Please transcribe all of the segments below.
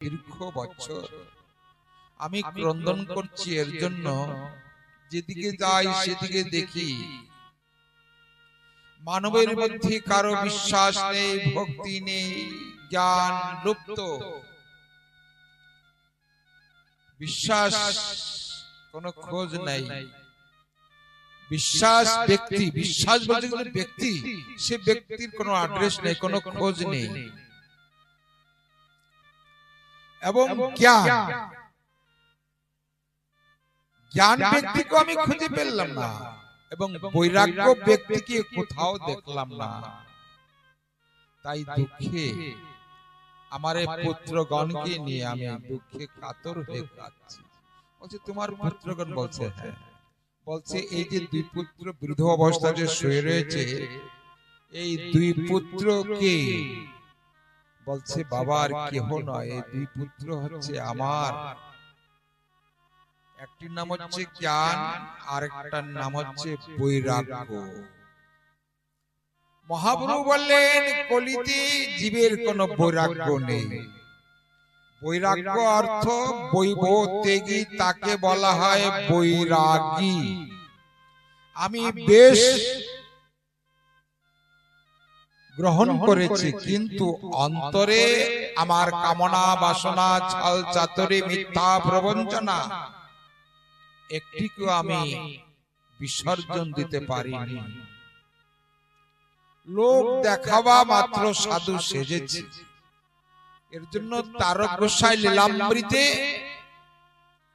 দীর্ঘ বছর আমি ক্রন্দন করছি এর জন্য, যেদিকে যাই সেদিকে দেখি মানবের মধ্যে কারো বিশ্বাস নেই, ভক্তি নেই, জ্ঞান লুপ্ত। বিশ্বাস কোনো খোঁজ নাই। বিশ্বাস ব্যক্তি, বিশ্বাস বলতে কোনো ব্যক্তি, সে ব্যক্তির কোনো অ্যাড্রেস নেই, কোনো খোঁজ নেই। এবং জ্ঞান, জ্ঞান ব্যক্তিকে আমি খুঁজে পেলাম না, এবং বৈরাগ্য ব্যক্তিকে কোথাও দেখলাম না। তাই দুঃখে আমার পুত্রগণকে নিয়ে আমি দুঃখে কাতর হয়ে কাঁদছি। বলছে তোমার পুত্রগণ? বলছে হ্যাঁ। বলছে এই যে দুই পুত্র বৃদ্ধ অবস্থায় যে শুয়ে রয়েছে, এই দুই পুত্রকে? বলছে বাবা আর কেহ নয়, এই দুই পুত্র হচ্ছে আমার। একটির নাম হচ্ছে জ্ঞান, আর একটার নাম হচ্ছে বৈরাগ্য। মহাপ্রভু বললেন কলিতে জীবের কোনো বৈরাগ্য নেই। বৈরাগ্য অর্থ বৈভবত্যাগী, তাকে বলা হয় বৈরাগী। আমি বেশ গ্রহণ করেছি, কিন্তু অন্তরে আমার কামনা বাসনা, ছল চাতুরি, মিথ্যা প্রবঞ্চনা একটিকেও আমি বিসর্জন দিতে পারিনি। লোক দেখাবা মাত্র সাধু সেজেছি। এর জন্য তারক গোসাই লীলামৃতে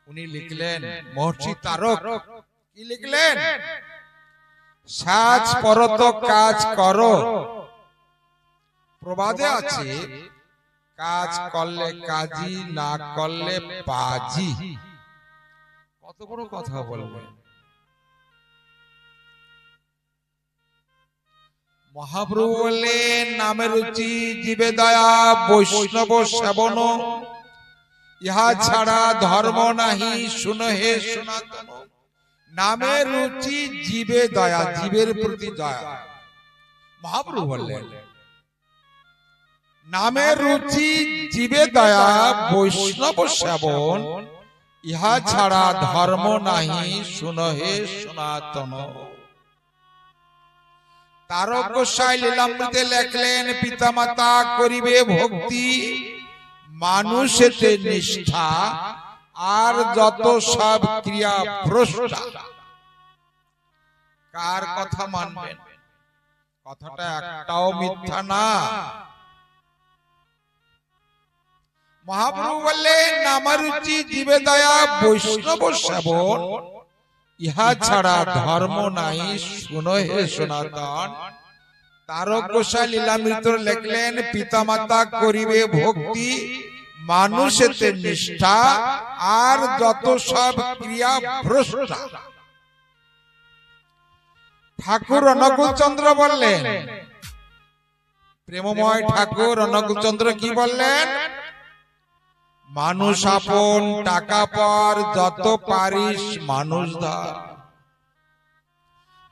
উনি লিখলেন, মহর্ষি তারক কি লিখলেন? সাজ পরত কাজ করো। প্রবাদে আছে, কাজ করলে কাজী, না করলে বাজি। কত বড় কথা বলবেন। মহাপ্রভু বললেন নামের রুচি জীবে দয়া, বৈষ্ণব সেবন, ইহা ছাড়া ধর্ম নাহি, শুনো হে সনাতন। নামের রুচি জীবে দয়া, জীবের প্রতি দয়া। মহাপ্রভু বললেন নামের রুচি জীবে দয়া, বৈষ্ণব সেবন, ইহা ছাড়া ধর্ম নাহি, শুনো হে সনাতন। তারক গোসাই লীলামৃতে লেখলেন, পিতামাতা করিবে ভক্তি, মানুষেতে নিষ্ঠা, আর যত সব ক্রিয়া ভ্রষ্টা। কার কথা মানবেন? কথাটা একটাও মিথ্যা না। মহাপ্রভু বললেন নামারুচি জীবে দয়া, বৈষ্ণব সেবন, ইহা ছাড়া ধর্ম নাই, শুনো হে সনাতন। তারক গোসাই লীলামৃতে লিখলেন, পিতামাতা করিবে ভক্তি, মানুষেতে নিষ্ঠা, আর যত সব ক্রিয়া ভ্রষ্টা। ঠাকুর অনুকূল চন্দ্র বললেন, প্রেমময় ঠাকুর অনুকূল চন্দ্র কি বললেন? মানুষ আপন, টাকা পর, যত পারিস মানুষ ধর।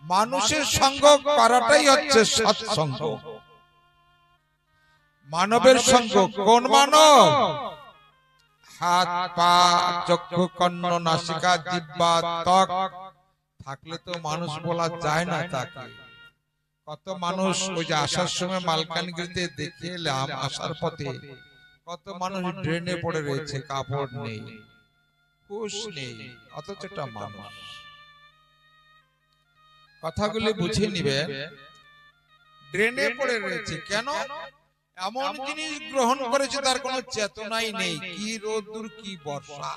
মানুষের সঙ্গ করাটাই হচ্ছে সৎসঙ্গ। মানবের সঙ্গ কোন মানব? হাত, পা, চক্ষু, কর্ণ, নাসিকা, জিহ্বা, ত্বক থাকলে তো মানুষ বলা যায় না তাকে। কত মানুষ ওই যে আসার সময় মালকানগিরিতে দেখে এলাম, আসার পথে কত মানুষ ড্রেনে পড়ে রয়েছে, কাপড় নেই, হুঁশ নেই, অথচ একটা মানুষ। কথাগুলি বুঝে নিবেন। ড্রেনে পড়ে রয়েছে কেন? এমন জিনিস গ্রহণ করেছে তার কোনো চেতনাই নেই। কি রোদ্দুর, কি বর্ষা,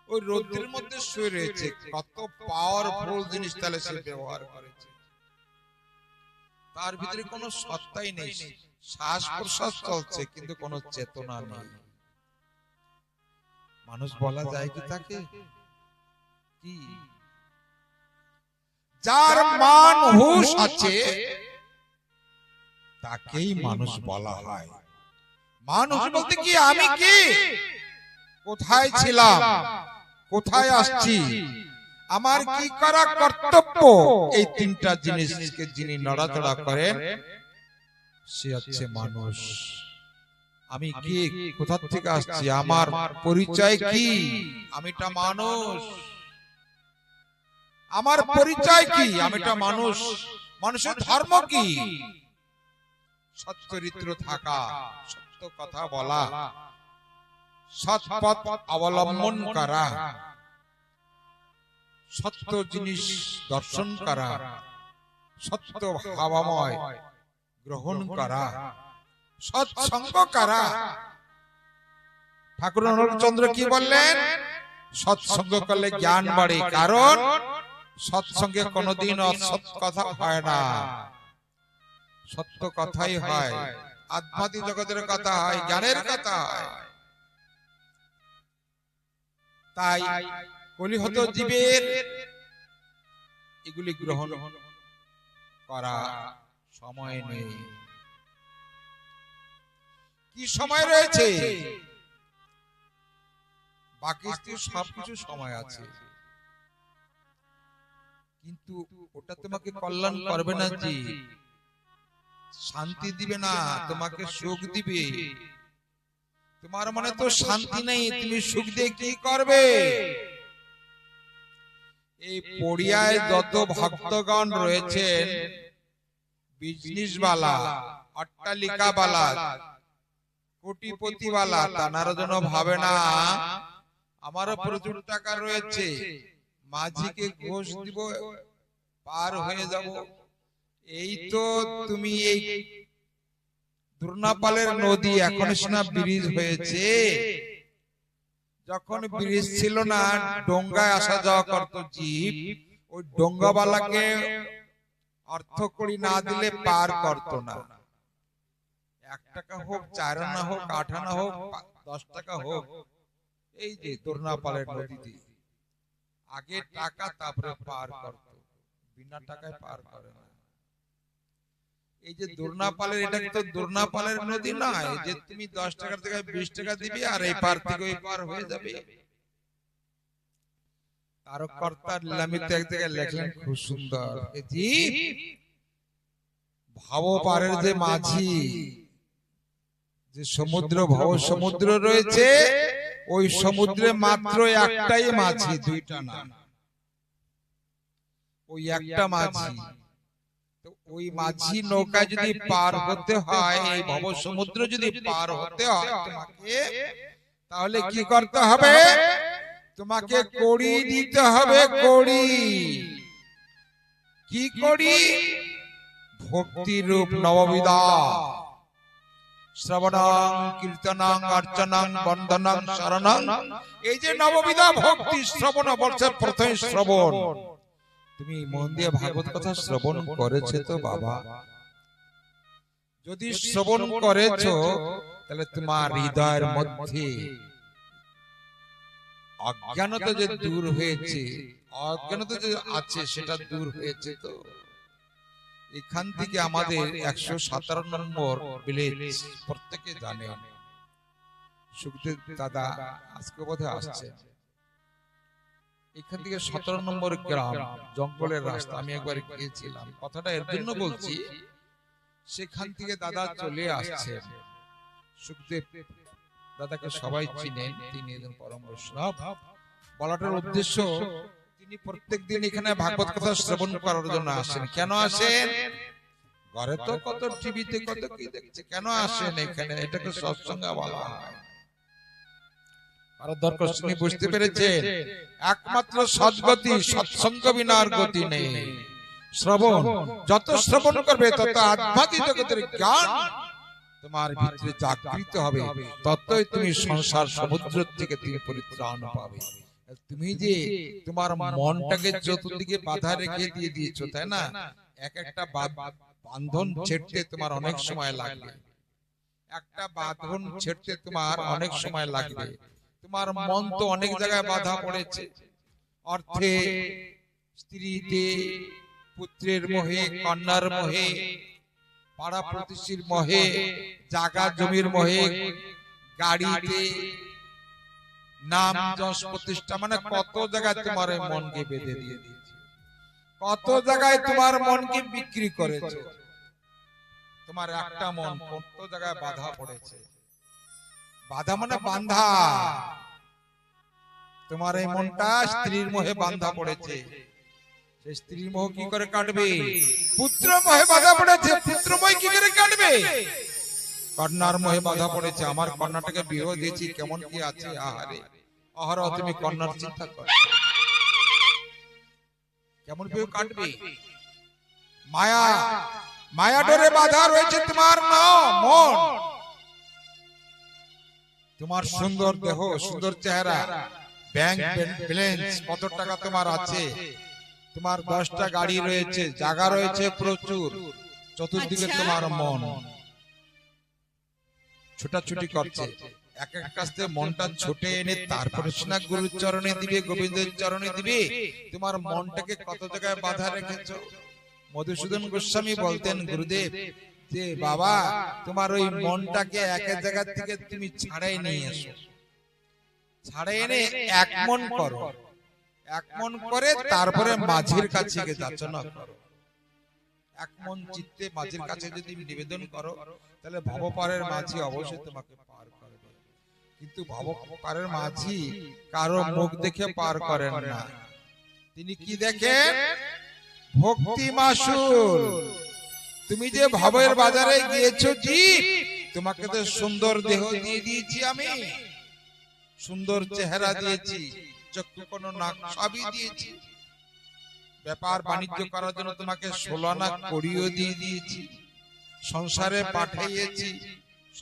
ওই রোদ্রের মধ্যে শুয়ে রয়েছে। কত পাওয়ারফুল জিনিস তাহলে সে ব্যবহার করেছে। তার ভিতরে কোনো সত্তাই নেই, শ্বাস প্রশ্বাস চলছে কিন্তু কোনো চেতনা নেই। মানুষ বলা যায় কি তাকে? কি? যার মান হুঁশ আছে তাকেই মানুষ বলা হয়। মানুষ বলতে কি? আমি কি, কোথায় ছিলাম, কোথায় আসছি, আমার কি করা কর্তব্য, এই তিনটা জিনিসকে যিনি নড়াচড়া করেন সে হচ্ছে মানুষ। আমি কে, কোথা থেকে আসছি, আমার পরিচয় কি, আমিটা মানুষ। আমার পরিচয় কি, আমিটা মানুষ। মানুষের ধর্ম কি? সচ্চরিত্র থাকা, সত্য কথা বলা, সৎ পথ অবলম্বন করা, সত্য জিনিস দর্শন করা, সত্য ভাবাময় গ্রহণ করা, সৎসঙ্গ করা। ঠাকুর অনুকূলচন্দ্র কি বললেন? সৎসঙ্গ করলে জ্ঞান বাড়ে, কারণ সৎসঙ্গে কোনোদিন অসৎ কথা হয় না, সত্য কথাই হয়, আধ্যাত্মিক জগতের কথা হয়, জ্ঞানের কথা হয়। তাই কলিহত জীবের এগুলি গ্রহণ করা সময় নেই। কি সময় রয়েছে? বাকি সবকিছু সময় আছে, কিন্তু ওটা তোমাকে কল্যাণ করবে না, যে শান্তি দিবে না, তোমাকে সুখ দিবে। তোমার মনে তো শান্তি নেই, তুমি সুখ দিয়ে কি করবে? এই পড়িয়ায় যত ভক্তগণ রয়েছেন, বিজনেস বালা, অট্টালিকা বালা, কোটিপতি বালা, তারা যেন ভাবে না আমারও প্রচুর টাকা রয়েছে, মাঝিকে ঘোষ দিব, পার হয়ে যাব। এই তো তুমি এই দুর্নাপালের নদী, এখন না ব্রিজ হয়েছে, যখন ব্রিজ ছিল না, ডোঙ্গায় আসা যাওয়া করত জীব, ওই ডোঙ্গাওয়ালাকে অর্থ করি না দিলে পার করত না। 1 টাকা হোক, 4 আনা হোক, 8 আনা হোক, 10 টাকা হোক, এই যে দুর্নাপালের নদীতে আগে টাকা, তারপরে পার করত, বিনা টাকায় পার করে না। এই যে দুর্নাপালের, এটা তো দুর্নাপালের নদী নয় যে তুমি 10 টাকার জায়গায় 20 টাকা দিবে আর এই পার থেকে ওই পার হয়ে যাবে। তারকর্তা লীলামিতে এক জায়গায় লেখলেন খুব সুন্দর, জি ভাব পারের যে মাঝি, যে সমুদ্র, ভব সমুদ্র রয়েছে, ওই সমুদ্রে মাত্র একটাই মাঝি, দুইটা না, ওই একটা মাঝি। ওই মাঝি নৌকা যদি পার হতে হয়, এই ভব সমুদ্র যদি পার হতে হয় তোমাকে, তাহলে কি করতে হবে? তোমাকে কড়ি দিতে হবে, কড়ি। কি কড়ি? ভক্তি রূপ নববিধা, শ্রবণং কীর্তনং অর্চনং বন্দনং শরণং। এই যে নববিধা ভক্তি, শ্রবণ বলছে প্রথম শ্রবণ। তুমি মন দিয়ে ভাগবত কথা শ্রবণ করেছো তো বাবা? যদি শ্রবণ করেছো, তাহলে তোমার হৃদয়ের মধ্যে অজ্ঞানতা যে দূর হয়েছে, অজ্ঞানতা যে আছে সেটা দূর হয়েছে। তো এখান থেকে আমাদের 117 নম্বর ভিলেজ প্রত্যেকে জানে, সুখদেব দাদা আজকে বোধহয় আসছে। এখান থেকে 17 নম্বর গ্রাম, জঙ্গলের রাস্তা, আমি একবার গিয়েছিলাম। কথাটা এর জন্য বলছি, সেখান থেকে দাদা চলে আসছে। সুখদেব দাদাকে সবাই চিনেন, তিনি একজন পরম বৈষ্ণব। বলাটার উদ্দেশ্য, তিনি প্রত্যেকদিন এখানে ভাগবত কথা শ্রবণ করার জন্য আসেন। কেন আসেন? ঘরে তো কত টিভিতে কত কি দেখছে, কেন আসেন এখানে? এটাকে সৎসঙ্গ বলা হয়। তিনি বুঝতে পেরেছেন একমাত্র সদ্গতি সৎসঙ্গ বিনা আর গতি নেই। শ্রবণ, যত শ্রবণ করবে তত আধ্যাত্মিক জগতের জ্ঞান তোমার ভিতরে জাগৃত হবে, ততই তুমি সংসার সমুদ্র থেকে তুমি পরিত্রাণ পাবে। তুমি যে তোমার মনটাকে চতুর্দিকে বাধা রেখে দিয়ে দিয়েছো, তাই না? এক একটা বাঁধন ছেড়তে তোমার অনেক সময় লাগবে, একটা বাঁধন ছেড়তে তোমার অনেক সময় লাগবে। তোমার মন তো অনেক জায়গায় বাধা পড়েছে, অর্থে, স্ত্রীতে, পুত্রের মোহে, কন্যার মোহে, পাড়া প্রতিবেশীর মোহে, জায়গা জমির মোহে, গাড়িতে, নাম যশ প্রতিষ্ঠা, মানে কত জায়গায় তোমার মনকে বেঁধে দিয়ে দিয়েছে, কত জায়গায় তোমার মনকে বিক্রি করেছে। তোমার একটা মন কত জায়গায় বাধা পড়েছে। বাধা মানে বান্ধা। তোমার এই মনটা স্ত্রীর মোহে বান্ধা পড়েছে। সেই স্ত্রীর মোহ কি করে কাটবে? পুত্র মোহে বাধা পড়েছে, পুত্র মোহ কি করে কাটবে? কন্যার মোহে বাধা পড়েছে, আমার কন্যাটাকে বিবাহ দিয়েছি, কেমন কি আছে, আহারে অহরহ তুমি কন্যার চিন্তা করো, কেমন বিবাহ কাটবে? মায়া, মায়া ডোরে বাধা রয়েছে তোমার মন। তোমার সুন্দর দেহ, সুন্দর চেহারা, ব্যাংক ব্যালেন্স কত টাকা তোমার আছে, তোমার 10টা গাড়ি রয়েছে, জায়গা রয়েছে প্রচুর, চতুর্দিকে তোমার মন ছোটাছুটি করছে। এক এক কাছ থেকে মনটা ছোটে এনে তারপরে না গুরুর চরণে দিবে, গোবিন্দের চরণে দিবে। তোমার মনটাকে কত জায়গায় বাধা রেখেছো। মধুসূদন গোস্বামী বলতেন, গুরুদেব যে বাবা তোমার ওই মনটাকে এক এক জায়গা থেকে তুমি ছাড়াই নিয়ে এসো, ছাড়াই এনে এক মন করো, এক মন করে তারপরে মাঝির কাছে গিয়ে যাচনা করো। এক মন চিত্তে মাঝির কাছে যদি নিবেদন করো, তাহলে ভবপারের মাঝি অবশ্যই তোমাকে পার করবে। কিন্তু ভবপারের মাঝি কারো মুখ দেখে পার করেন না, তিনি কি দেখেন? ভক্তি মাসুল। তুমি যে ভবের বাজারে গিয়েছো, জি তোমাকে তো সুন্দর দেহ দিয়ে দিয়েছি, আমি সুন্দর চেহারা দিয়েছি, চক্ষু কোন নাক সবই দিয়েছি, ব্যাপার বাণিজ্য করার জন্য তোমাকে 16 আনা কড়িও দিয়ে দিয়েছি, সংসারে পাঠিয়েছি,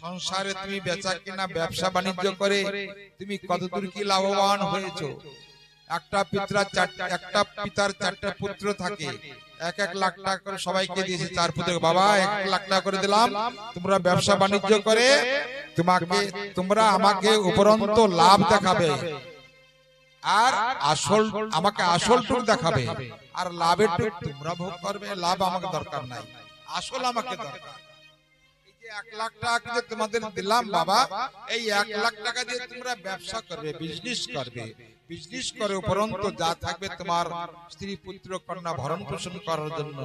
সংসারে তুমি বেচা কিনা ব্যবসা বাণিজ্য করে তুমি কতদূর কি লাভবান হয়েছো। একটা পিতার 4টা পুত্র থাকে, 1 লাখ টাকা করে সবাইকে দিয়েছে, 4 পুত্র, বাবা 1 লাখ টাকা করে দিলাম, তোমরা ব্যবসা বাণিজ্য করে তোমরা আমাকে উপরন্ত লাভ দেখাবে, আর আসল আমাকে আসলটুকু দেখাবে, আর লাভের টুক তোমরা ভোগ করবে। লাভ আমাকে দরকার নাই, আসল আমাকে দরকার। এই যে 1 লাখ টাকা যে তোমাদের দিলাম বাবা, এই 1 লাখ টাকা দিয়ে তোমরা ব্যবসা করবে, বিজনেস করবে, বিজনেস করে উপরন্ত যা থাকবে তোমার স্ত্রী পুত্র কন্যা ভরণ পোষণ করার জন্য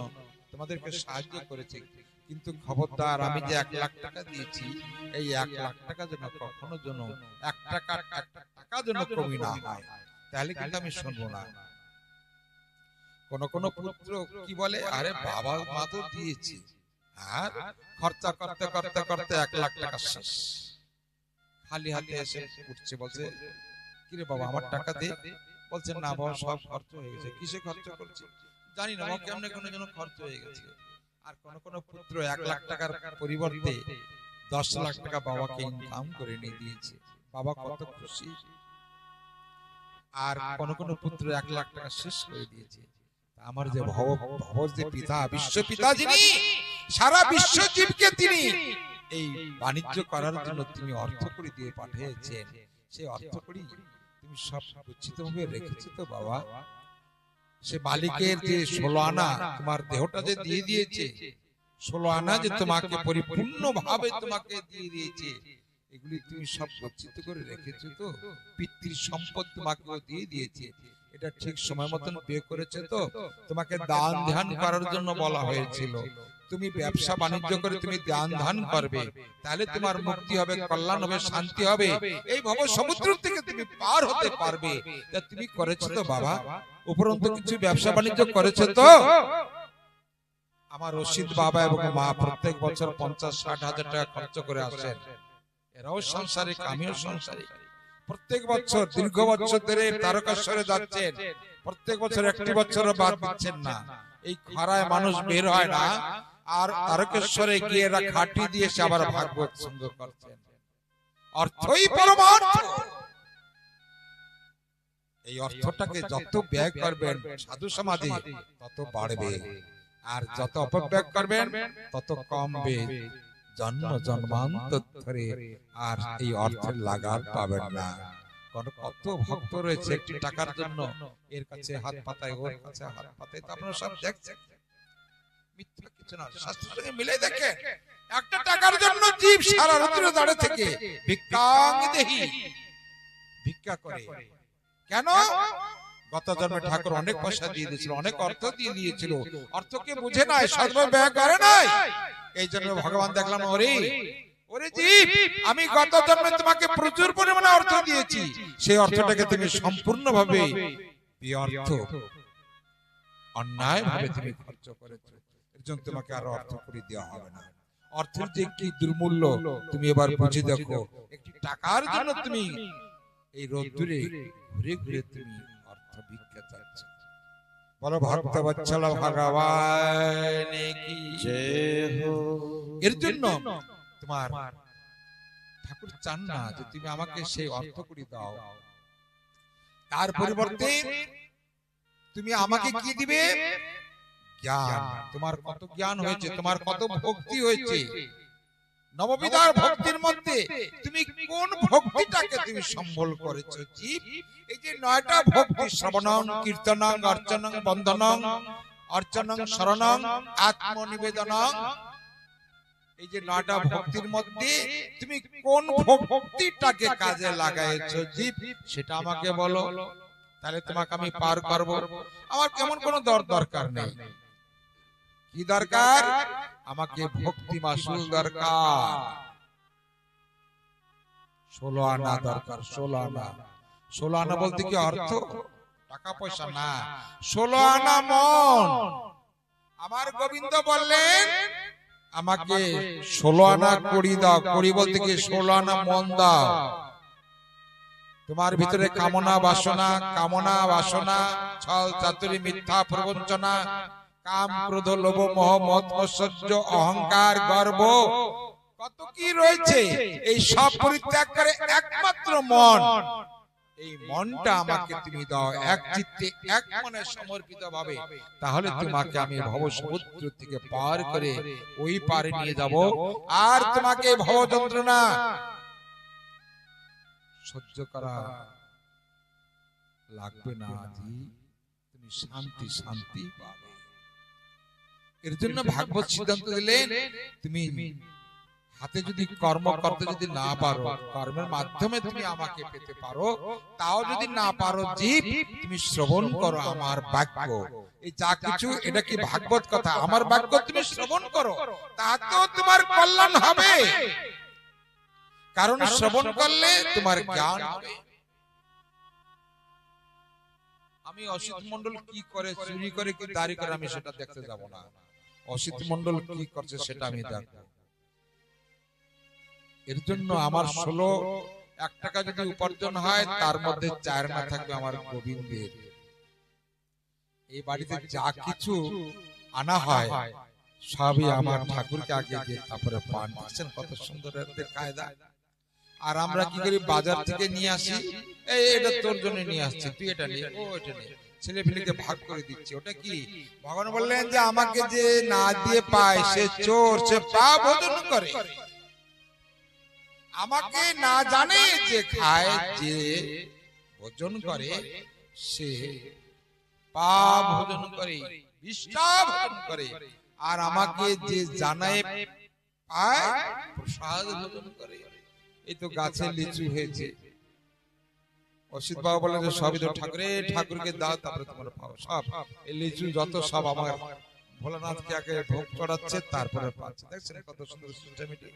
তোমাদেরকে সাহায্য করেছে। কিন্তু খবরদার, আমি যে 1 লাখ টাকা দিয়েছি, এই 1 লাখ টাকা যেন কখনো যেন 1 টাকা যেন কমি না হয়, তাহলে কিন্তু আমি শুনবো না। কোন কোন পুত্র কি বলে, আরে বাবা মা তো দিয়েছি, আর খরচা করতে করতে করতে 1 লাখ টাকা শেষ, খালি হাতে এসে উঠছে, বলছে কিরে বাবা আমার টাকা দে, বলছে না বাবা সব খরচ হয়ে গেছে। কিসে খরচ করছে জানি না, আমার কেমনে কোনো যেন খরচ হয়ে গেছে। আর কোন কোন পুত্র 1 লাখ টাকার পরিবর্তে 10 লাখ টাকা বাবাকে ইনকাম করে নিয়ে দিয়েছে, বাবা কত খুশি। আর কোন কোন পুত্র 1 লাখ টাকা শেষ করে দিয়েছে। আমার যে ভব যে পিতা, বিশ্ব পিতা, যিনি সারা বিশ্ব জীবকে তিনি এই বাণিজ্য করার জন্য তিনি অর্থ করে দিয়ে পাঠিয়েছেন, সেই অর্থ করি তুমি সব গচ্ছিত ভাবে রেখেছো তো বাবা। সে মালিকের যে 16 আনা তোমার দেহটা যে দিয়ে দিয়েছে, 16 আনা যে তোমাকে পরিপূর্ণ ভাবে তোমাকে দিয়ে দিয়েছে, এগুলি তুমি সব গচ্ছিত করে রেখেছো তো। পিতৃ সম্পদ তোমাকে দিয়ে দিয়েছে, এটা ঠিক সময় মতন বিয়ে করেছে তো। তোমাকে দান ধ্যান করার জন্য বলা হয়েছিল, তুমি ব্যবসা বাণিজ্য করে তুমি দান ধ্যান করবে, তাহলে তোমার মুক্তি হবে, কল্যাণ হবে, শান্তি হবে, এই ভব সমুদ্র থেকে তুমি পার হতে পারবে। তা তুমি করেছো তো বাবা, উপরন্তু কিছু ব্যবসা বাণিজ্য করেছো তো। আমার রশিদ বাবা এবং মা প্রত্যেক বছর 50-60 হাজার টাকা খরচ করে আসেন, এরাও সাংসারিক, আমিও সাংসারিক। প্রত্যেক বছর দীর্ঘ বছর ধরে তারকেশ্বরে যাচ্ছেন, প্রত্যেক বছর একটি বছর বাদ দিচ্ছেন না। এই খরায় মানুষ বের হয় না, আর তারকেশ্বরে গিয়ে এরা খাটি দিয়ে সে আবার ভাগবত সঙ্গ করছেন। অর্থই পরমার্থ। এই অর্থটাকে যত ব্যয় করবেন সাধু সমাজে তত বাড়বে, আর যত অপব্যয় করবেন তত কমবে। জন্ম জন্মান্তর ধরে আর এই অর্থের লাগার পাবেন না। কত ভক্ত রয়েছে একটি টাকার জন্য এর কাছে হাত পাতায়, ওর কাছে হাত পাতায়, তা আপনারা সব দেখছেন। মিথ্যা কিছু না, শাস্ত্রের সঙ্গে মিলে দেখেন। একটা টাকার জন্য জীব সারা রাত্রি দাঁড়ে থেকে ভিক্ষাঙ্গদেহী ভিক্ষা করে। কেন? গত জন্মে ঠাকুর অনেক পয়সা দিয়ে দিয়েছিল, অনেক অর্থ দিয়ে দিয়েছিল, অর্থকে বুঝে নাই, সর্ব ব্যয় করে নাই। এই জন্য ভগবান দেখলাম, ওরে ওরে জীব, আমি গত জন্মে তোমাকে প্রচুর পরিমাণে অর্থ দিয়েছি, সেই অর্থটাকে তুমি সম্পূর্ণভাবে ব্যর্থ অন্যায় ভাবে তুমি খরচ করেছো, এর জন্য তোমাকে আর অর্থ করে দেওয়া হবে না। অর্থের যে কি দুর্মূল্য তুমি এবার বুঝে দেখো। একটি টাকার জন্য তুমি এই রোদ্দুরে ঘুরে ঘুরে তুমি অর্থ ভিক্ষা চাচ্ছ। বলো ভক্ত বৎসল ভগবান কি জয় হো। এর জন্য তোমার ঠাকুর চান না যে তুমি আমাকে সেই অর্থ করে দাও, তার পরিবর্তে তুমি আমাকে কি দিবে? জ্ঞান। তোমার কত জ্ঞান হয়েছে, তোমার কত ভক্তি হয়েছে, নববিধার ভক্তির মধ্যে তুমি কোন ভক্তিটাকে তুমি সম্বল করেছো জীব? এই যে 9টা ভক্তি, শ্রবণং, কীর্তনং, অর্চনং, বন্দনং, অর্চনং, শরণং, আত্মনিবেদনং, এই যে 9টা ভক্তির মধ্যে তুমি কোন ভক্তিটাকে কাজে লাগাইছো জীব, সেটা আমাকে বলো, তাহলে তোমাকে আমি পার করব। আমার কেমন কোনো দরকার নেই। কি দরকার? আমাকে ভক্তি মাসুল দরকার, 16 আনা দরকার। 16 আনা, 16 আনা বলতে কি অর্থ? টাকা পয়সা না, 16 আনা মন। আমার গোবিন্দ বললেন আমাকে 16 আনা করি দাও। করি বলতে কি 16 আনা মন দাও। তোমার ভিতরে কামনা বাসনা, ছল চাতুরি, মিথ্যা প্রবঞ্চনা, কাম, ক্রোধ, লোভ, মোহ, মদ, ঐশ্বর্য, অহংকার, গর্ব, কত কি রয়েছে, এই সব পরিত্যাগ করে একমাত্র মন, এই মনটা আমাকে তুমি দাও এক চিত্তে এক মনে সমর্পিত ভাবে। তাহলে তোমাকে আমি ভব সমুদ্র থেকে পার করে ওই পারে নিয়ে যাব, আর তোমাকে ভব যন্ত্রণা সহ্য করা লাগবে না। তুমি শান্তি শান্তি পাবে। এর জন্য ভাগবত সিদ্ধান্ত দিলেন তুমি হাতে যদি কর্ম করতে যদি না পারো, কর্মের মাধ্যমে তুমি আমাকে পেতে পারো, তাও যদি না পারো জীব, তুমি শ্রবণ করো আমার বাক্য। এই যা কিছু এটা কি ভাগবত কথা, আমার বাক্য তুমি শ্রবণ করো, তাতেও তোমার কল্যাণ হবে। কারণ শ্রবণ করলে তোমার জ্ঞান হবে। আমি অসিত মন্ডল কি করে, চুরি করে কি দাড়ি করে, আমি সেটা দেখতে যাব না। অসিত মন্ডল কি করছে সেটা আমি দেখব। এর জন্য আমার 1 টাকা যদি উপার্জন হয়, তার মধ্যে 4 আনা থাকবে আমার গোবিন্দের। এই বাড়িতে যা কিছু আনা হয় সবই আমার ঠাকুরকে আগে দিয়ে তারপরে পান। দেখছেন কত সুন্দর কায়দা। আর আমরা কি করি, বাজার থেকে নিয়ে আসি, এটা তোর জন্য নিয়ে আসছি, তুই এটা নিয়ে, ও এটা নিয়ে, ছেলে ফেলেকে ভাগ করে দিচ্ছে। ওটা কি? ভগবান বললেন যে আমাকে যে না দিয়ে পায় সে চোর, সে পাপ ভোজন করে। আমাকে না জানে যে খায়, যে ভোজন করে, সে পাপ ভোজন করে, বিষ্ঠা ভোজন করে। আর আমাকে যে জানায় পায়, প্রসাদ ভোজন করে। এই তো গাছে লিচু হয়েছে, অসিত বাবা বলেন যে সবই তো ঠাকুরকে দাও, তারপরে তোমরা পাও। সব এই লিচু যত সব আমার ভোলানাথকে আগে ভোগ চড়াচ্ছে, তারপরে পাচ্ছে। দেখছেন কত সুন্দর সিস্টেমেটিক।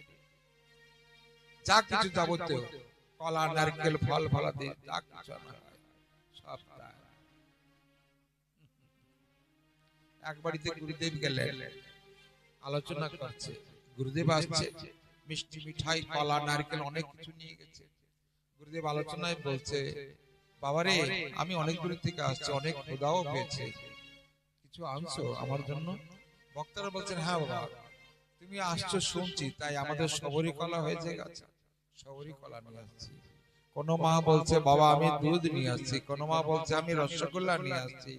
যা কিছু যাবতীয় কলা, নারকেল, ফল, ফলাদি যা কিছু আনা হয় সব তাই। এক বাড়িতে গুরুদেব গেলেন, আলোচনা করছে। গুরুদেব আসছে, মিষ্টি মিঠাই, কলা, নারকেল অনেক কিছু নিয়ে গেছে। গুরুদেব আলোচনায় বলছে, বাবারে আমি অনেক দূর থেকে আসছি, অনেক ক্ষুধাও পেয়েছে, কিছু আনছো আমার জন্য? বক্তারা বলছেন, হ্যাঁ বাবা তুমি আসছো শুনছি, তাই আমাদের সবরি কলা হয়েছে গেছে, সবরি কলা নিয়ে আসছি। কোন মা বলছে বাবা আমি দুধ নিয়ে আসছি, কোন মা বলছে আমি রসগোল্লা নিয়ে আসছি,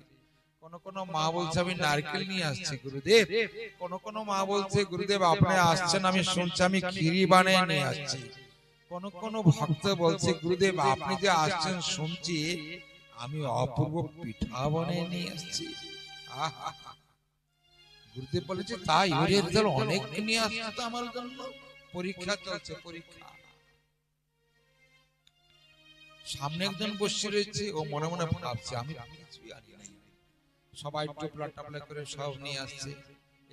কোন মা বলছে আমি নারকেল নিয়ে আসছি গুরুদেব, কোন মা বলছে গুরুদেব আপনি আসছেন আমি শুনছি, আমি ক্ষীরি বানিয়ে নিয়ে আসছি। কোন ভক্ত বলছে গুরুদেব আপনি যে আসছেন শুনছি, আমি অপূর্ব পিঠা বানিয়ে নিয়ে আসছি। গুরুদেব বলেছে তাই? ওরে অনেক নিয়ে আসছে তো আমার জন্য, পরীক্ষা চলছে, পরীক্ষা। সামনে একজন বসে রয়েছে, ও মনে মনে ভাবছে আমি কিছুই আনি নাই, সবাই টুপলা টাপলা করে সব নিয়ে আসছে,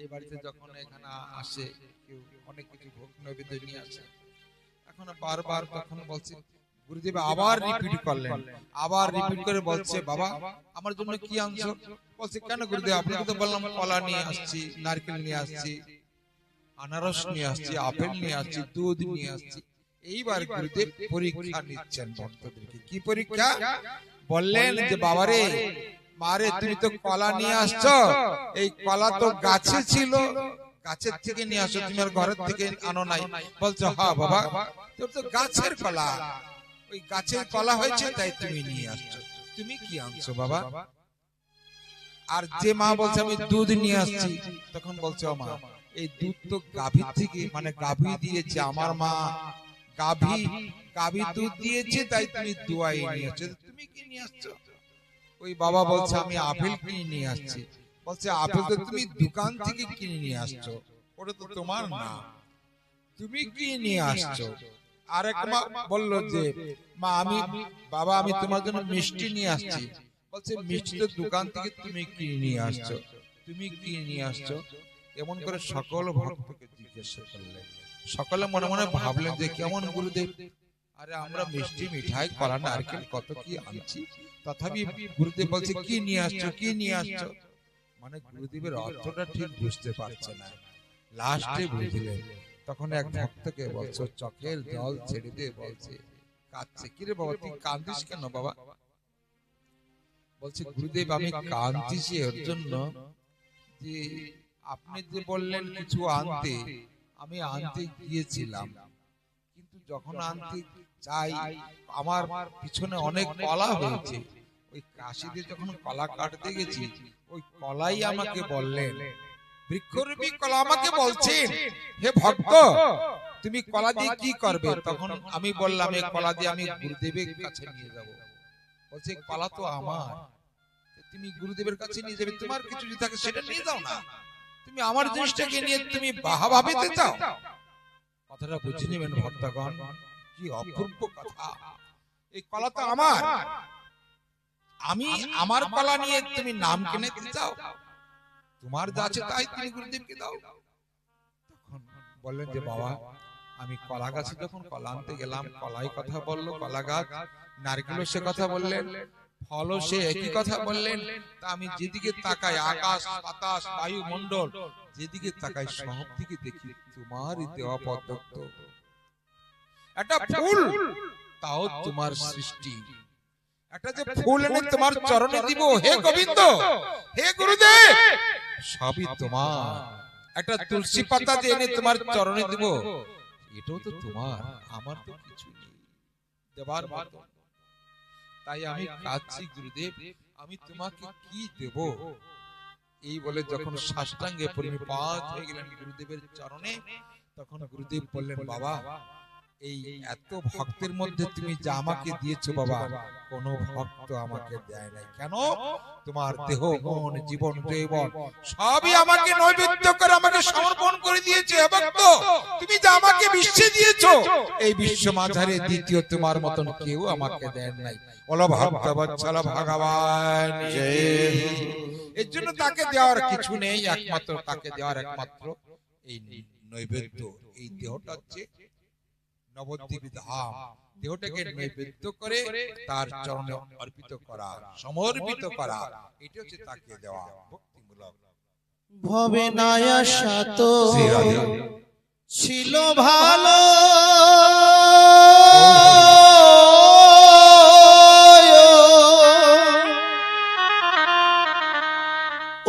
এই বাড়িতে যখন এখানে আসে কেউ অনেক কিছু ভোগ নৈবেদ্য নিয়ে আসে, এখন বারবার তখন বলছে গুরুদেব আবার রিপিট করলেন, আবার রিপিট করে বলছে বাবা আমার জন্য কি আনছো? বলছে কেন গুরুদেব, আপনাকে তো বললাম কলা নিয়ে আসছি, নারকেল নিয়ে আসছি, আনারস নিয়ে আসছি, আপেল নিয়ে আসছি, দুধ নিয়ে আসছি। এইবার গুরুদেব পরীক্ষা নিচ্ছেন ভক্তদেরকে। কি পরীক্ষা? বললেন যে বাবারে মারে তুমি তো কলা নিয়ে আসছো, এই কলা তো গাছে ছিল, গাছের থেকে নিয়ে আসো, তুমি আর ঘরের থেকে আনো নাই। বলছো হ্যাঁ বাবা, তোর তো গাছের কলা, ওই গাছের কলা হয়েছে তাই তুমি নিয়ে আসছো, তুমি কি আনছো বাবা? আর যে মা বলছে আমি দুধ নিয়ে আসছি, তখন বলছে ও মা এই দুধ তো গাভীর থেকে, মানে গাভী দিয়েছে আমার মা, গাভী দুধ দিয়েছে তাই তুমি দোয়াই নিয়ে আসছো, তুমি কি নিয়ে আসছো? ওই বাবা বলছে আমি আপেল কিনে নিয়ে আসছি। বলছে আপেল তো তুমি দোকান থেকে কিনে নিয়ে আসছো, ওটা তো তোমার না, তুমি কি নিয়ে আসছো? আরেক মা বললো যে মা বাবা আমি তোমার জন্য মিষ্টি নিয়ে আসছি। বলছে মিষ্টি তো দোকান থেকে তুমি কিনে নিয়ে আসছো, তুমি কি নিয়ে আসছো? এমন করে সকল ভক্তকে জিজ্ঞাসা করলেন। সকলে মনে মনে ভাবলেন যে কেমন গুরুদেব, আরে আমরা মিষ্টি মিঠাই কলা নারকেল কত কি আনছি, তথাপি গুরুদেব বলছে কি নিয়ে আসছো, কি নিয়ে আসছো? মানে গুরুদেবের অর্থটা ঠিক বুঝতে পারছে না। লাস্টে বুঝলেন, তখন এক ভক্তকে বলছো চোখের জল ছেড়ে দিয়ে বলছে কাঁদছে, কিরে বাবা তুই কাঁদিস কেন বাবা? বলছে গুরুদেব আমি কাঁদছি এর জন্য যে আপনি যে বললেন কিছু আনতে, আমি আনতে গিয়েছিলাম, কিন্তু যখন আনতে চাই আমার পিছনে অনেক কলা হয়েছে, ওই কাশি দিয়ে যখন কলা কাটতে গেছি ওই কলাই আমাকে বললেন, বৃক্ষরূপী কলা আমাকে বলছেন হে ভক্ত তুমি কলা দিয়ে কি করবে? তখন আমি বললাম এই কলা দিয়ে আমি গুরুদেবের কাছে নিয়ে যাব। বলছে কলা তো আমার, তুমি গুরুদেবের কাছে নিয়ে যাবে, তোমার কিছু যদি থাকে সেটা নিয়ে যাও না, তুমি আমার জিনিসটাকে নিয়ে তুমি বাহবা পেতে চাও? কথাটা বুঝে নেবেন ভক্তগণ, কি অপূর্ব কথা। এই কলা তো আমার, আমি আমার কলা নিয়ে তুমি নাম কিনে দিতে চাও? তোমার যা আছে তাই তুমি গুরুদেবকে দাও। তখন বললেন যে বাবা আমি কলা গাছে যখন কলা আনতে গেলাম, কলাই কথা বললো, কলা গাছ, নারকেলও সে কথা বললেন, ফলও সে একই কথা বললেন। তা আমি যেদিকে তাকাই, আকাশ বাতাস বায়ু মন্ডল যেদিকে তাকাই সব দিকে দেখি তোমারই দেওয়া পদ্ম, একটা ফুল তাও তোমার সৃষ্টি, একটা যে ফুল এনে তোমার চরণে দিব হে গোবিন্দ, হে গুরুদেব, সবই তোমার। একটা তুলসী পাতা যে এনে তোমার চরণে দিব এটাও তো তোমার, আমার তো কিছু নেই দেবার মতো। তাই আমি কাঁদছি গুরুদেব, আমি তোমাকে কি দেব? এই বলে যখন সাষ্টাঙ্গে পরিণত হয়ে গেলেন গুরুদেবের চরণে, তখন গুরুদেব বললেন বাবা এই এত ভক্তের মধ্যে তুমি যা আমাকে দিয়েছো বাবা, কোন ভক্ত আমাকে দেয় নাই। কেন? তোমার দেহ মন জীবন যৌবন সবই আমাকে নৈবেদ্য করে আমাকে সমর্পণ করে দিয়েছে। ভক্ত তুমি যা আমাকে বিশ্বে দিয়েছো, এই বিশ্ব মাঝারে দ্বিতীয় তোমার মতন কেউ আমাকে দেন নাই। বলো ভক্ত বৎসল ভগবান এর জন্য তাকে দেওয়ার কিছু নেই, একমাত্র তাকে দেওয়ার একমাত্র এই নৈবেদ্য। এই দেহটা হচ্ছে নবদ্বীপ ধাম, দেহটাকে নৈবেদ্য করে তার চরণে অর্পিত করা, সমর্পিত করা, এটা হচ্ছে তাকে দেওয়া ভক্তিমূলক। ভবে নায়া সাত ছিল ভালো,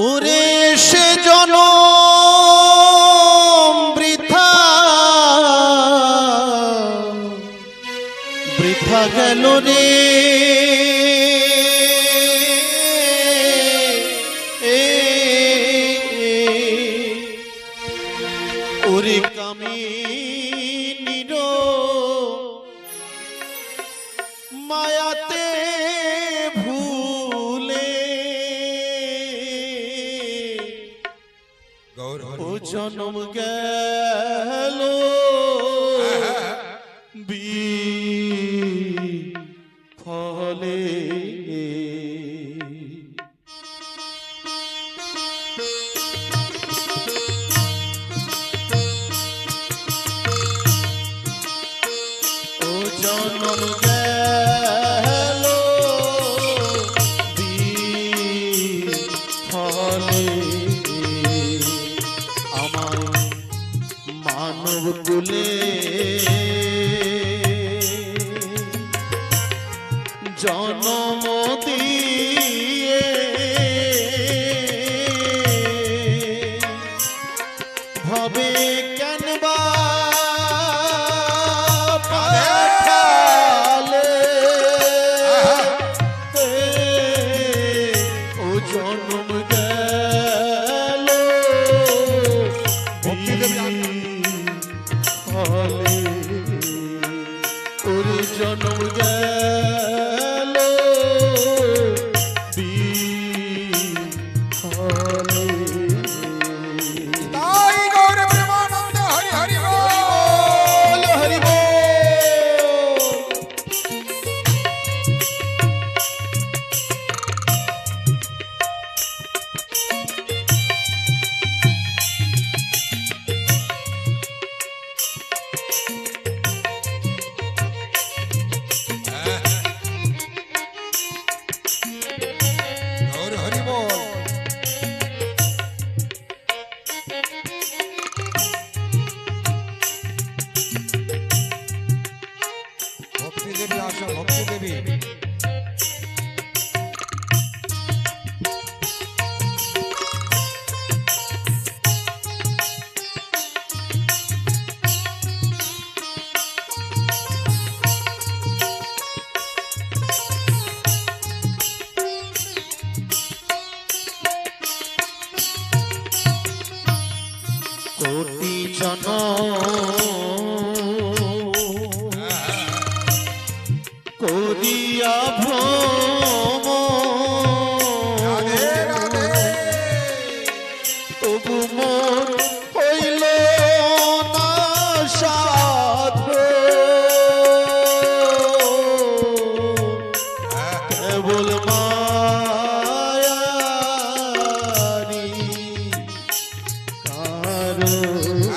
ওরে সে জনম বৃথা বৃথা গেল রে, ওরে কামিনীর মায়াতে ভুলে ও জনম গেল বিফলে। জনম দিয়ে ভবে কেনবা পাঠালে ও জনম গেল হলে ওরে জনম গেল হলে তাই গৌর প্রেমানন্দ হরি হরি বল। হরি বল। গৌর হরি বল। ভক্তি দেবী আসো, ভক্তি দেবী। কোটি জন করিয়া ভ্রম রাধে রাধে। তবু মোর হইল না সাধু কেবল মায়ারি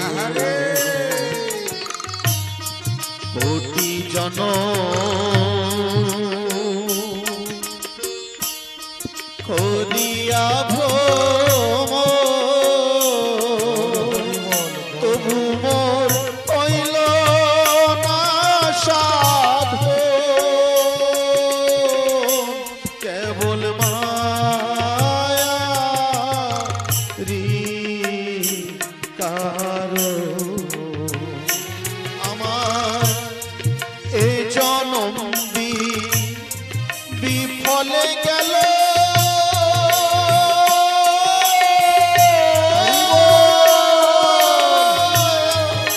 আহারে। কোটি জন করিয়া ভ্রম তবু মোর হইল না সাধু কেবল মায়ারি কারণ আমার এ জনম বিফলে গেল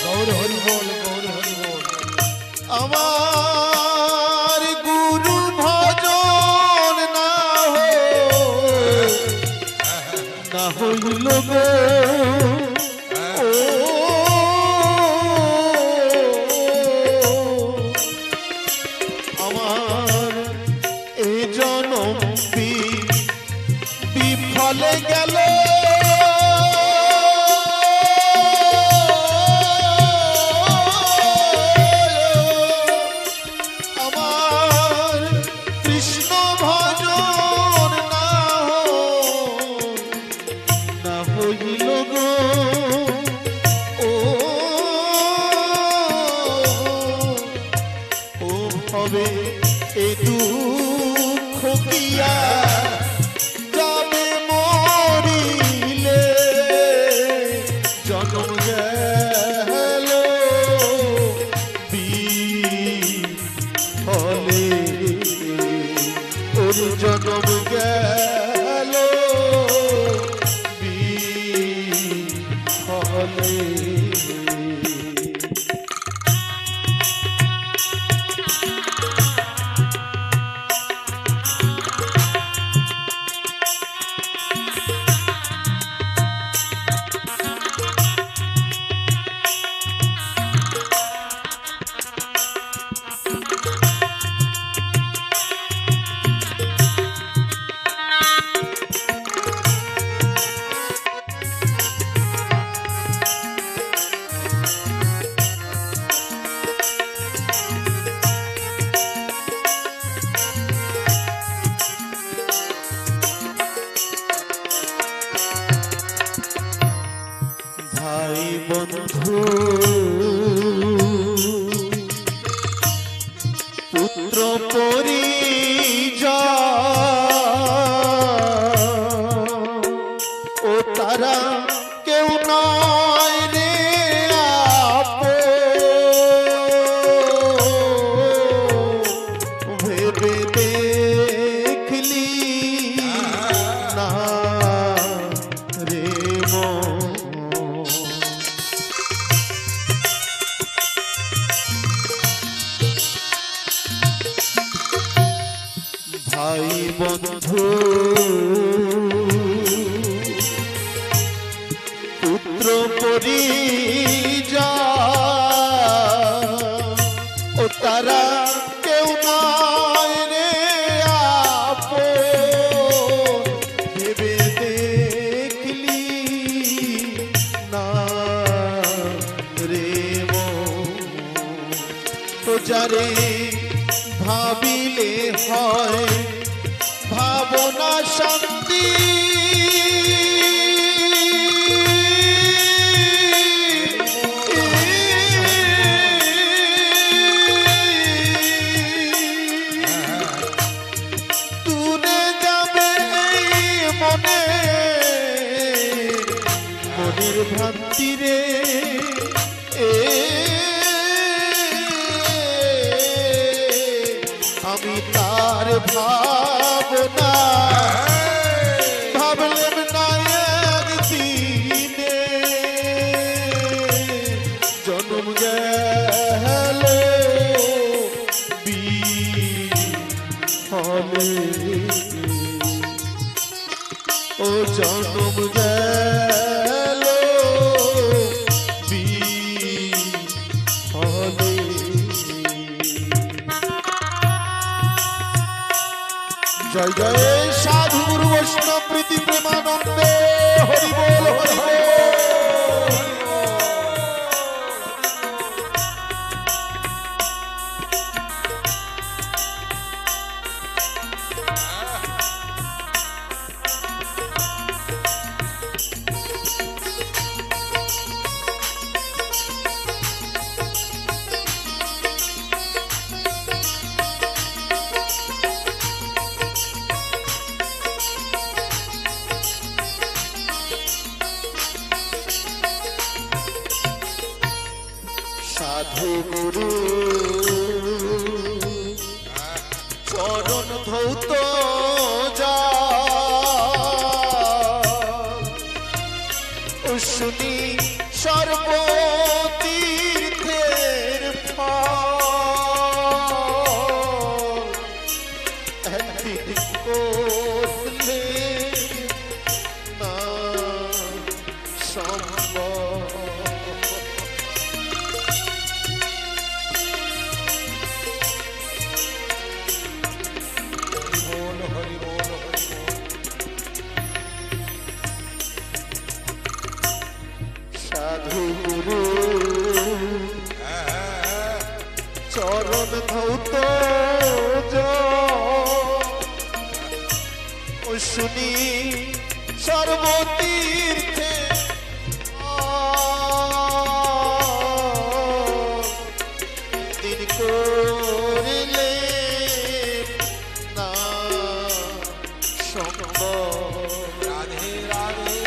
গৌর হরি বল, গৌর হরি বল। আমার গুরু ভজন না হইল গো আমার এ জনম বিফলে গেল আমার কৃষ্ণ ভজন না হইল গো ও হবে এ দুঃখ কিয়া যাবে মরিলে জনম গেল বিফলে ওর জনম গেল বিফলে বন্ধু পুত্র পরি ভাই বন্ধু পুত্র পরিজন ও তারা কেউ নয় রে আপন ভেবে দেখলি না রে তো যারে ভাবিলে হয় ভাবনা শান্তি দূরে যাবে এই মনের ভ্রান্তি রে আমি তার ভাবনা ভাবলেম না একদিনে জন্ম গেল বিহলে ও জন্ম গেল বিহলে জয় জয় সাধু গুরু বৈষ্ণব প্রীতি প্রেমানন্দে হরি বল হরি বল। সাধু গুরু চরণ ধৌত যা শুনি সর্বতীর্থের ফল একদিন করলে না সম্ভব সাধু গুরু চরণ ধৌত শুনি সর্বতীর্থে দিন করলে না সম্ভব রাধে রাধে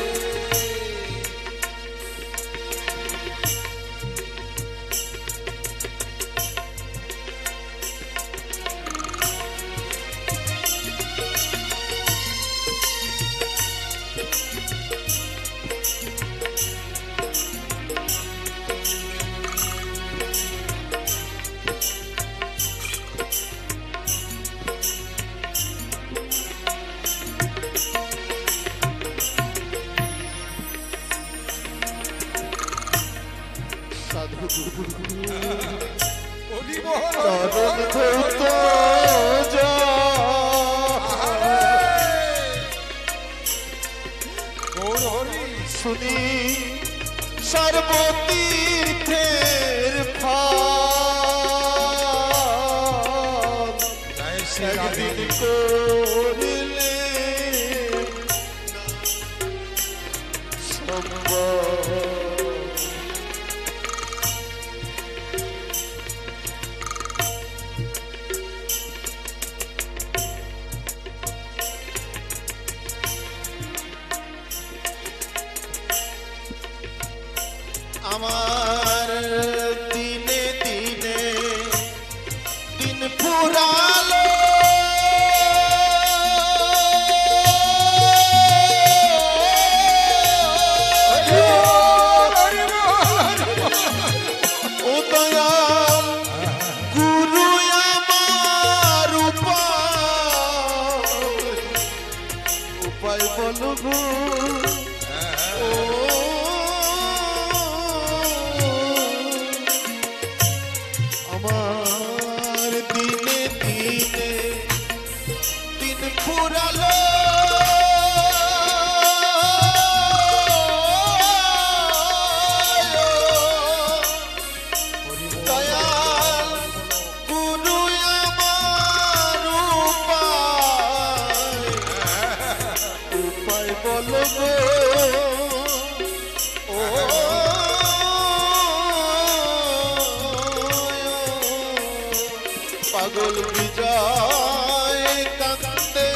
সাধু হরি বল চরণ ধৌত গৌর হরি শুনি সর্বতীর্থের ফল জয় শ্রী রাধে একদিন করলে সম্ভব আমার দিনে দিনে দিন ফুরালো ও দয়াল গুরু আমার উপায় বন্ধু ও আমার দিনে দিনে দিন ফুরালো দয়াল গুরু আমার উপায় বলো গো ও পাগল বিজয় কান্দে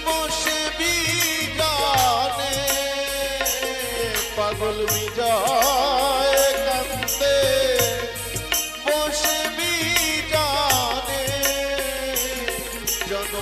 বসে বিগানে পাগল বিজয় কান্দে বসে বিগানে জন্ম